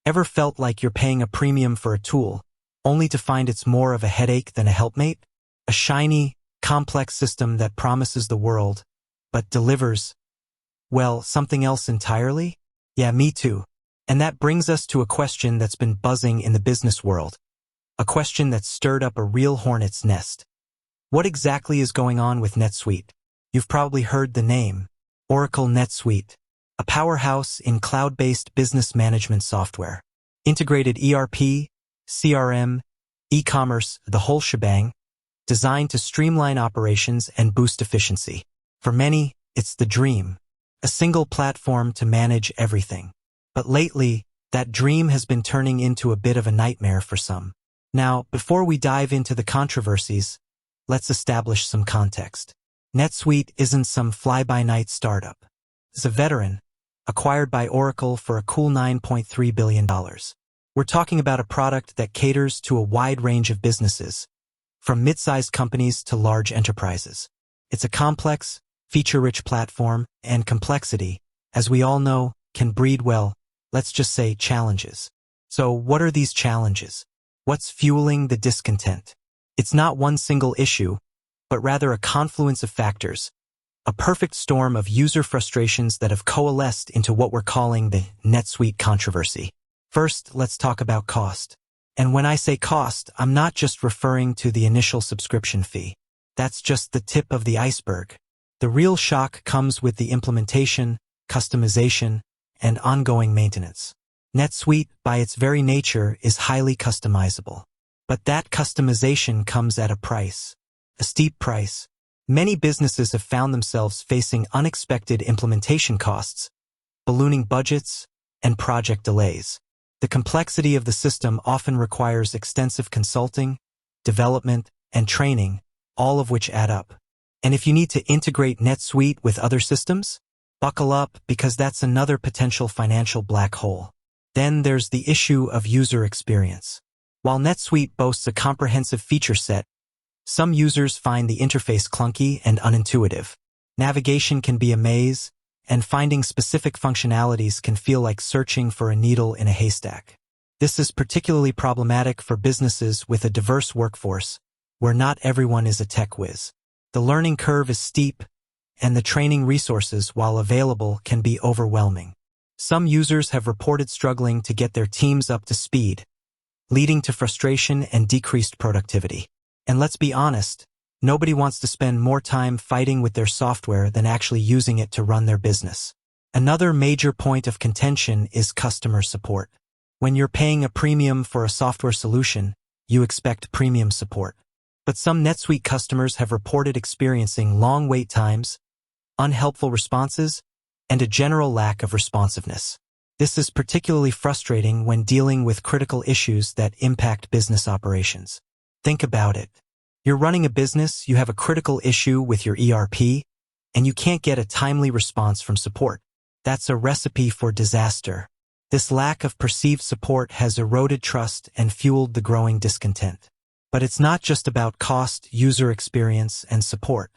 Ever felt like you're paying a premium for a tool, only to find it's more of a headache than a helpmate? A shiny, complex system that promises the world, but delivers, well, something else entirely? Yeah, me too. And that brings us to a question that's been buzzing in the business world. A question that stirred up a real hornet's nest. What exactly is going on with NetSuite? You've probably heard the name, Oracle NetSuite, a powerhouse in cloud-based business management software. Integrated ERP, CRM, e-commerce, the whole shebang, designed to streamline operations and boost efficiency. For many, it's the dream, a single platform to manage everything. But lately, that dream has been turning into a bit of a nightmare for some. Now, before we dive into the controversies, let's establish some context. NetSuite isn't some fly-by-night startup. It's a veteran, acquired by Oracle for a cool $9.3 billion. We're talking about a product that caters to a wide range of businesses, from mid-sized companies to large enterprises. It's a complex, feature-rich platform, and complexity, as we all know, can breed, well, let's just say challenges. So what are these challenges? What's fueling the discontent? It's not one single issue, but rather a confluence of factors, a perfect storm of user frustrations that have coalesced into what we're calling the NetSuite controversy. First, let's talk about cost. And when I say cost, I'm not just referring to the initial subscription fee. That's just the tip of the iceberg. The real shock comes with the implementation, customization, and ongoing maintenance. NetSuite, by its very nature, is highly customizable. But that customization comes at a price, a steep price. Many businesses have found themselves facing unexpected implementation costs, ballooning budgets, and project delays. The complexity of the system often requires extensive consulting, development, and training, all of which add up. And if you need to integrate NetSuite with other systems, buckle up, because that's another potential financial black hole. Then there's the issue of user experience. While NetSuite boasts a comprehensive feature set, some users find the interface clunky and unintuitive. Navigation can be a maze, and finding specific functionalities can feel like searching for a needle in a haystack. This is particularly problematic for businesses with a diverse workforce, where not everyone is a tech whiz. The learning curve is steep, and the training resources, while available, can be overwhelming. Some users have reported struggling to get their teams up to speed, leading to frustration and decreased productivity. And let's be honest, nobody wants to spend more time fighting with their software than actually using it to run their business. Another major point of contention is customer support. When you're paying a premium for a software solution, you expect premium support. But some NetSuite customers have reported experiencing long wait times, unhelpful responses, and a general lack of responsiveness. This is particularly frustrating when dealing with critical issues that impact business operations. Think about it. You're running a business, you have a critical issue with your ERP, and you can't get a timely response from support. That's a recipe for disaster. This lack of perceived support has eroded trust and fueled the growing discontent. But it's not just about cost, user experience, and support.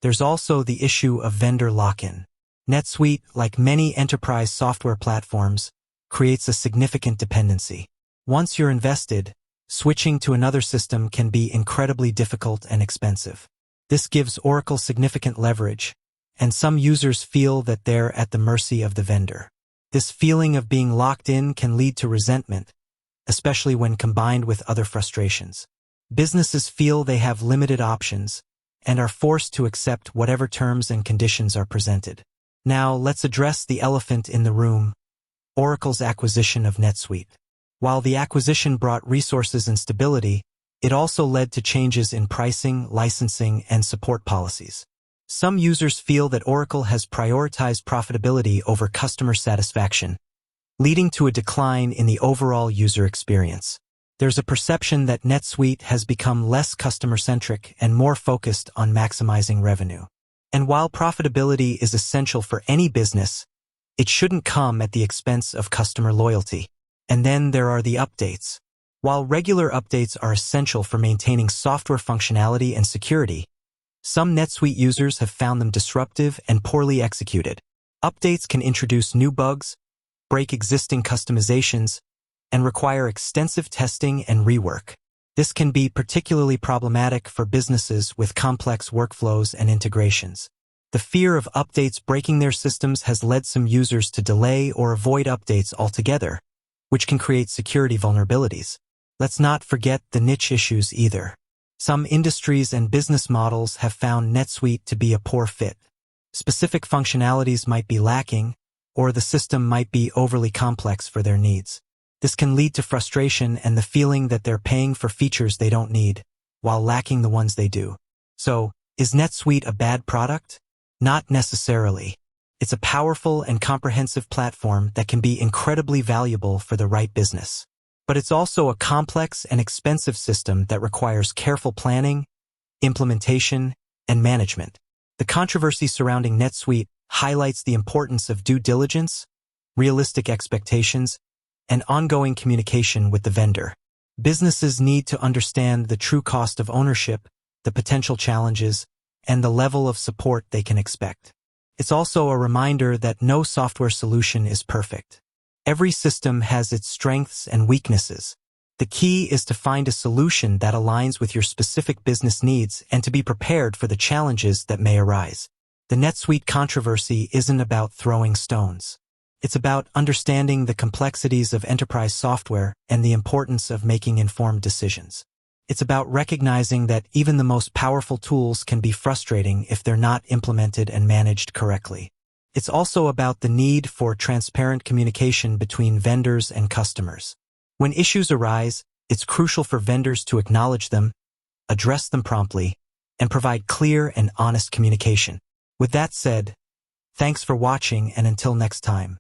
There's also the issue of vendor lock-in. NetSuite, like many enterprise software platforms, creates a significant dependency. Once you're invested, switching to another system can be incredibly difficult and expensive. This gives Oracle significant leverage, and some users feel that they're at the mercy of the vendor. This feeling of being locked in can lead to resentment, especially when combined with other frustrations. Businesses feel they have limited options and are forced to accept whatever terms and conditions are presented. Now, let's address the elephant in the room, Oracle's acquisition of NetSuite. While the acquisition brought resources and stability, it also led to changes in pricing, licensing, and support policies. Some users feel that Oracle has prioritized profitability over customer satisfaction, leading to a decline in the overall user experience. There's a perception that NetSuite has become less customer-centric and more focused on maximizing revenue. And while profitability is essential for any business, it shouldn't come at the expense of customer loyalty. And then there are the updates. While regular updates are essential for maintaining software functionality and security, some NetSuite users have found them disruptive and poorly executed. Updates can introduce new bugs, break existing customizations, and require extensive testing and rework. This can be particularly problematic for businesses with complex workflows and integrations. The fear of updates breaking their systems has led some users to delay or avoid updates altogether, which can create security vulnerabilities. Let's not forget the niche issues either. Some industries and business models have found NetSuite to be a poor fit. Specific functionalities might be lacking, or the system might be overly complex for their needs. This can lead to frustration and the feeling that they're paying for features they don't need, while lacking the ones they do. So, is NetSuite a bad product? Not necessarily. It's a powerful and comprehensive platform that can be incredibly valuable for the right business. But it's also a complex and expensive system that requires careful planning, implementation, and management. The controversy surrounding NetSuite highlights the importance of due diligence, realistic expectations, and ongoing communication with the vendor. Businesses need to understand the true cost of ownership, the potential challenges, and the level of support they can expect. It's also a reminder that no software solution is perfect. Every system has its strengths and weaknesses. The key is to find a solution that aligns with your specific business needs and to be prepared for the challenges that may arise. The NetSuite controversy isn't about throwing stones. It's about understanding the complexities of enterprise software and the importance of making informed decisions. It's about recognizing that even the most powerful tools can be frustrating if they're not implemented and managed correctly. It's also about the need for transparent communication between vendors and customers. When issues arise, it's crucial for vendors to acknowledge them, address them promptly, and provide clear and honest communication. With that said, thanks for watching, and until next time.